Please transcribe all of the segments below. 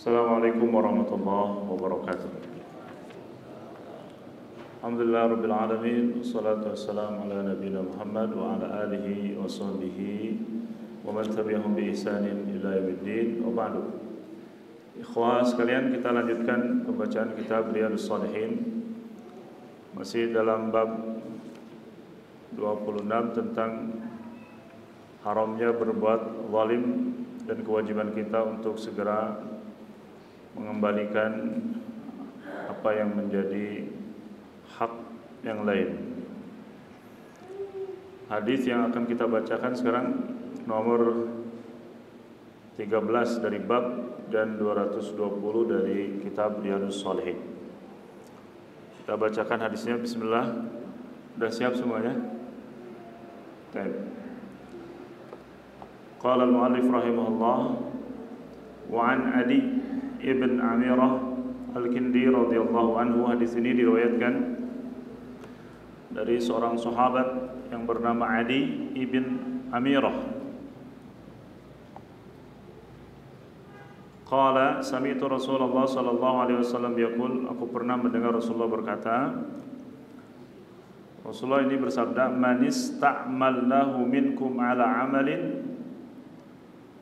Assalamualaikum warahmatullahi wabarakatuh. Alhamdulillah rabbil alamin, wassalatu wassalamu ala nabiyina Muhammad wa ala alihi wa sahbihi wa man tabi'ahum bi ihsanin ila yaumiddin. Wa ba'du. Ikhwah sekalian, kita lanjutkan pembacaan kitab Riyadhus Shalihin. Masih dalam bab 26 tentang haramnya berbuat zalim dan kewajiban kita untuk segera mengembalikan apa yang menjadi hak yang lain. Hadis yang akan kita bacakan sekarang nomor 13 dari bab dan 220 dari kitab Riyadhus Shalihin. Kita bacakan hadisnya, bismillah. Sudah siap semuanya? Baik. Qala al-mu'allif rahimahullah wa an Adi Ibn Amirah Al-Kindi radhiyallahu anhu. Hadis ini diriwayatkan dari seorang sahabat yang bernama Adi Ibn Amirah. Qala sami'tu Rasulullah sallallahu alaihi wasallam yaqul, aku pernah mendengar Rasulullah berkata, Rasulullah ini bersabda, man ista'malnahu minkum ala amalin,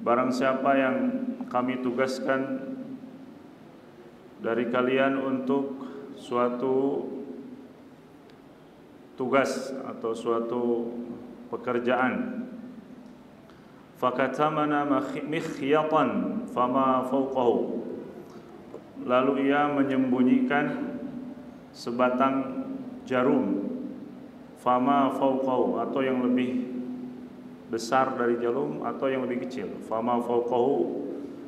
barang siapa yang kami tugaskan dari kalian untuk suatu tugas atau suatu pekerjaan, fakatamana mikhyatan fama fawqahu, lalu ia menyembunyikan sebatang jarum, fama fawqahu, atau yang lebih besar dari jarum atau yang lebih kecil. Fama fawqahu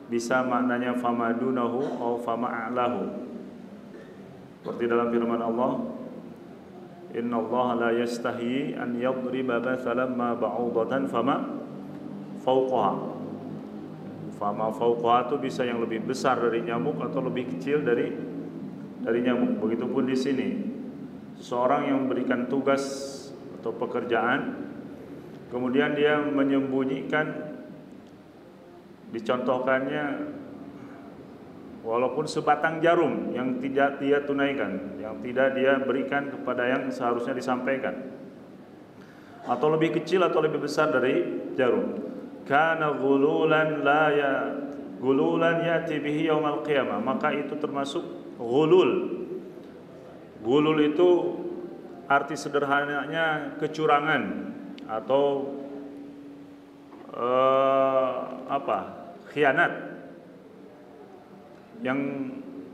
bisa maknanya fama dunahu atau fama a'lahu. Seperti dalam firman Allah, Inna Allah la yastahi an yadriba mathalan ma ba'udatan fama fawqaha. Fama fawqaha itu bisa yang lebih besar dari nyamuk atau lebih kecil dari nyamuk. Begitupun di sini, seorang yang memberikan tugas atau pekerjaan, kemudian dia menyembunyikan, dicontohkannya walaupun sebatang jarum yang tidak dia tunaikan, yang tidak dia berikan kepada yang seharusnya disampaikan, atau lebih kecil atau lebih besar dari jarum, kana ghululan ghululan yati bihi yaumal qiyamah, maka itu termasuk ghulul. Ghulul itu arti sederhananya kecurangan atau khianat, yang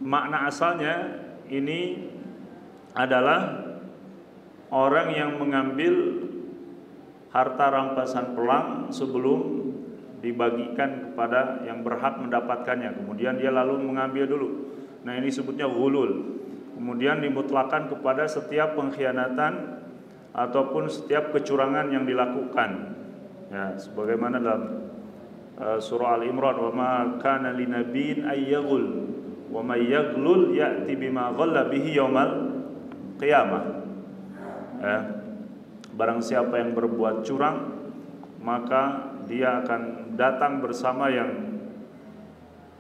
makna asalnya ini adalah orang yang mengambil harta rampasan perang sebelum dibagikan kepada yang berhak mendapatkannya, kemudian dia lalu mengambil dulu. Nah, ini sebutnya ghulul. Kemudian dimutlakan kepada setiap pengkhianatan ataupun setiap kecurangan yang dilakukan. Ya, sebagaimana dalam surah Al-Imran, wa ma kana linabiyyin ayyaghul wa may yaghlul ya'ti bima ghalla bihi yaumal qiyamah. Ya, barang siapa yang berbuat curang, maka dia akan datang bersama yang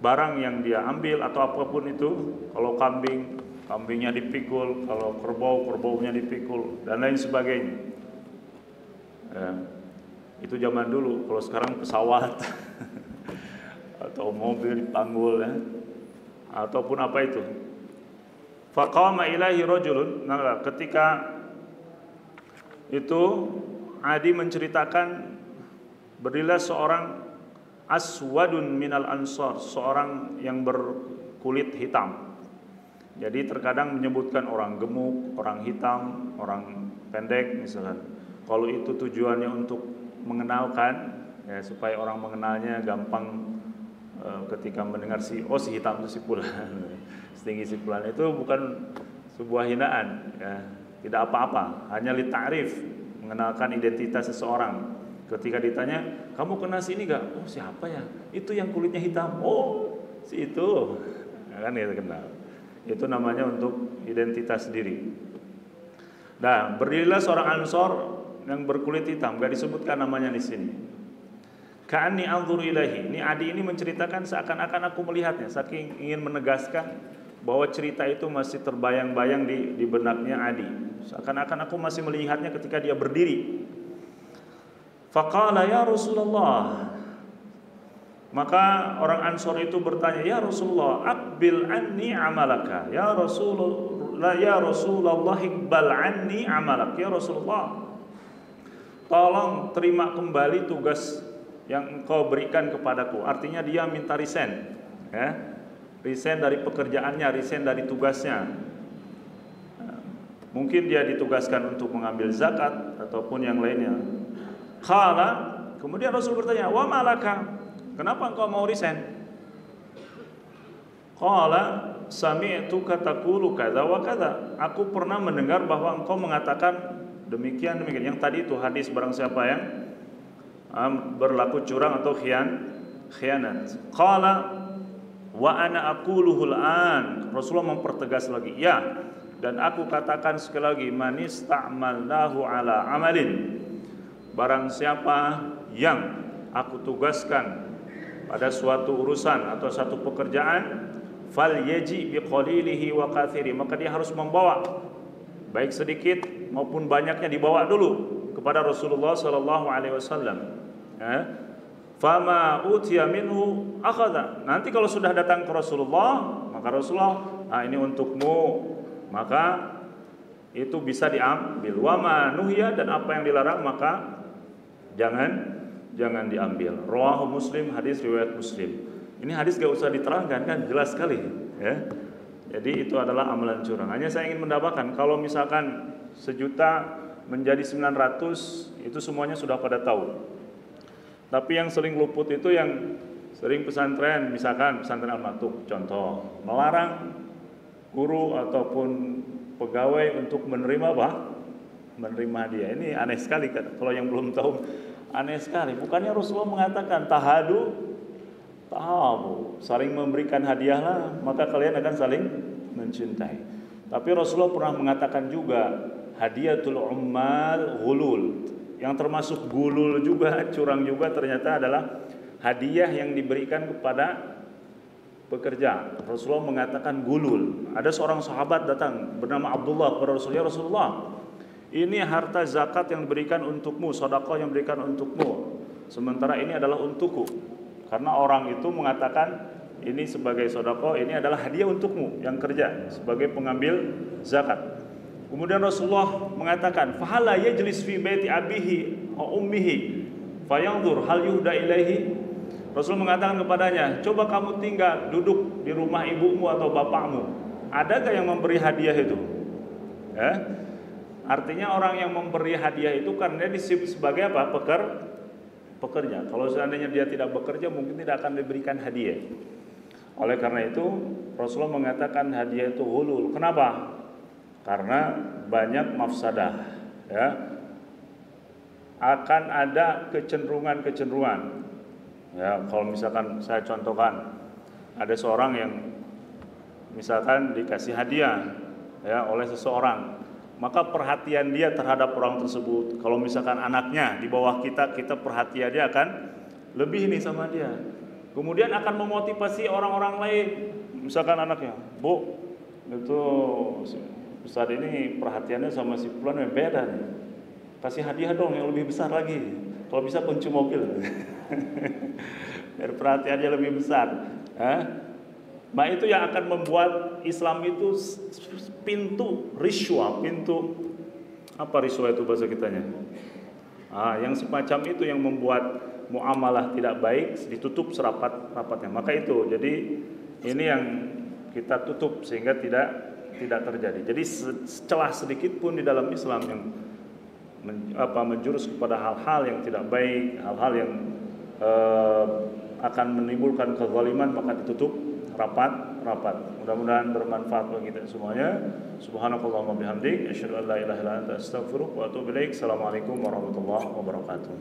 barang yang dia ambil atau apapun itu. Kalau kambingnya dipikul, kalau kerbaunya dipikul, dan lain sebagainya. Ya, itu zaman dulu. Kalau sekarang pesawat atau mobil dipanggul, ya, ataupun apa itu. Faqama ilaihi rajulun. Nah, ketika itu Adi menceritakan, berdirilah seorang aswadun minal ansar, seorang yang berkulit hitam. Jadi terkadang menyebutkan orang gemuk, orang hitam, orang pendek misalkan. Kalau itu tujuannya untuk mengenalkan, ya, supaya orang mengenalnya gampang ketika mendengar si hitam itu si fulan, setinggi si fulan, itu bukan sebuah hinaan, ya, tidak apa-apa, hanya li ta'rif, mengenalkan identitas seseorang. Ketika ditanya, kamu kenal si ini gak? Oh, siapa ya? Itu yang kulitnya hitam. Oh, si itu, ya, kan kita kenal. Itu namanya untuk identitas diri. Nah, berdirilah seorang Ansor yang berkulit hitam, gak disebutkan namanya di sini. ka'anni anzuru ilaihi. Ini Adi ini menceritakan seakan-akan aku melihatnya, saking ingin menegaskan bahwa cerita itu masih terbayang-bayang di benaknya Adi. Seakan-akan aku masih melihatnya ketika dia berdiri. Faqala ya Rasulullah. Maka orang Ansor itu bertanya, ya Rasulullah, aqbil anni amalaka. Ya Rasulullah, iqbal anni amalak. Ya Rasulullah, tolong terima kembali tugas yang engkau berikan kepadaku. Artinya dia minta resign, ya. Resign dari pekerjaannya, resign dari tugasnya. Mungkin dia ditugaskan untuk mengambil zakat ataupun yang lainnya. Qala, kemudian Rasul bertanya, wa malaka? Kenapa engkau mau resign? Qala sami'tuka taqulu kadza wa kadza. Aku pernah mendengar bahwa engkau mengatakan demikian. Yang tadi itu hadis barang siapa yang berlaku curang atau khianat. Qala wa ana aquluhu al-an. Rasulullah mempertegas lagi, ya, dan aku katakan sekali lagi, man ista'malnahu ala amalin. Barang siapa yang aku tugaskan pada suatu urusan atau satu pekerjaan, fal yaji biqalilihi wa kathiri, maka dia harus membawa baik sedikit maupun banyaknya, dibawa dulu kepada Rasulullah sallallahu alaihi wasallam. Fama utiya minhu akhadha. Nanti kalau sudah datang ke Rasulullah, maka Rasulullah, ini untukmu, maka itu bisa diambil. Wa ma nuhiya, dan apa yang dilarang maka jangan diambil. Rawahu Muslim, hadis riwayat Muslim. Ini hadis gak usah diterangkan kan, jelas sekali, ya. Jadi itu adalah amalan curang. Hanya saya ingin mendapatkan, kalau misalkan 1.000.000 menjadi 900, itu semuanya sudah pada tahu. Tapi yang sering luput itu yang sering pesantren, misalkan pesantren Al-Maktub contoh, melarang guru ataupun pegawai untuk menerima apa? Menerima hadiah. Ini aneh sekali kan, kalau yang belum tahu, aneh sekali. Bukannya Rasulullah mengatakan tahabu, saling memberikan hadiahlah, maka kalian akan saling mencintai. Tapi Rasulullah pernah mengatakan juga, hadiatul ummal ghulul. Yang termasuk gulul juga, curang juga, ternyata adalah hadiah yang diberikan kepada pekerja. Rasulullah mengatakan gulul. Ada seorang sahabat datang bernama Abdullah kepada Rasulullah, Rasulullah, ini harta zakat yang diberikan untukmu, sedekah yang diberikan untukmu, sementara ini adalah untukku. Karena orang itu mengatakan ini sebagai sedekah, ini adalah hadiah untukmu yang kerja sebagai pengambil zakat. Kemudian Rasulullah mengatakan, fahala yajlis fi baiti abihi wa ummihi fayanzur hal yuhda ilaihi. Rasul mengatakan kepadanya, coba kamu tinggal duduk di rumah ibumu atau bapakmu, adakah yang memberi hadiah itu? Artinya orang yang memberi hadiah itu karena dia disebut sebagai apa? Pekerja. Kalau seandainya dia tidak bekerja, mungkin tidak akan diberikan hadiah. Oleh karena itu Rasulullah mengatakan hadiah itu ghulul. Kenapa? Karena banyak mafsadah, ya. Akan ada kecenderungan. Ya, kalau misalkan saya contohkan, ada seorang yang misalkan dikasih hadiah, ya, oleh seseorang, maka perhatian dia terhadap orang tersebut, kalau misalkan anaknya di bawah kita perhatiannya akan lebih nih sama dia. Kemudian akan memotivasi orang-orang lain, misalkan anaknya, Bu, itu Ustaz ini perhatiannya sama si fulan yang beda nih, kasih hadiah dong yang lebih besar lagi, kalau bisa kunci mobil. Biar perhatiannya lebih besar. Nah itu yang akan membuat Islam itu pintu riswa, pintu apa riswa itu bahasa kitanya? Yang semacam itu yang membuat muamalah tidak baik ditutup serapat-rapatnya. Maka itu, jadi ini yang kita tutup sehingga tidak terjadi. Jadi celah sedikit pun di dalam Islam yang menjurus kepada hal-hal yang tidak baik, hal-hal yang akan menimbulkan kezaliman, maka ditutup rapat. Mudah-mudahan bermanfaat bagi kita semuanya. Subhanakallahumma bihamdik, asyhadu an la ilaha illa anta, astaghfiruka wa atubu ilaik. Assalamualaikum warahmatullahi wabarakatuh.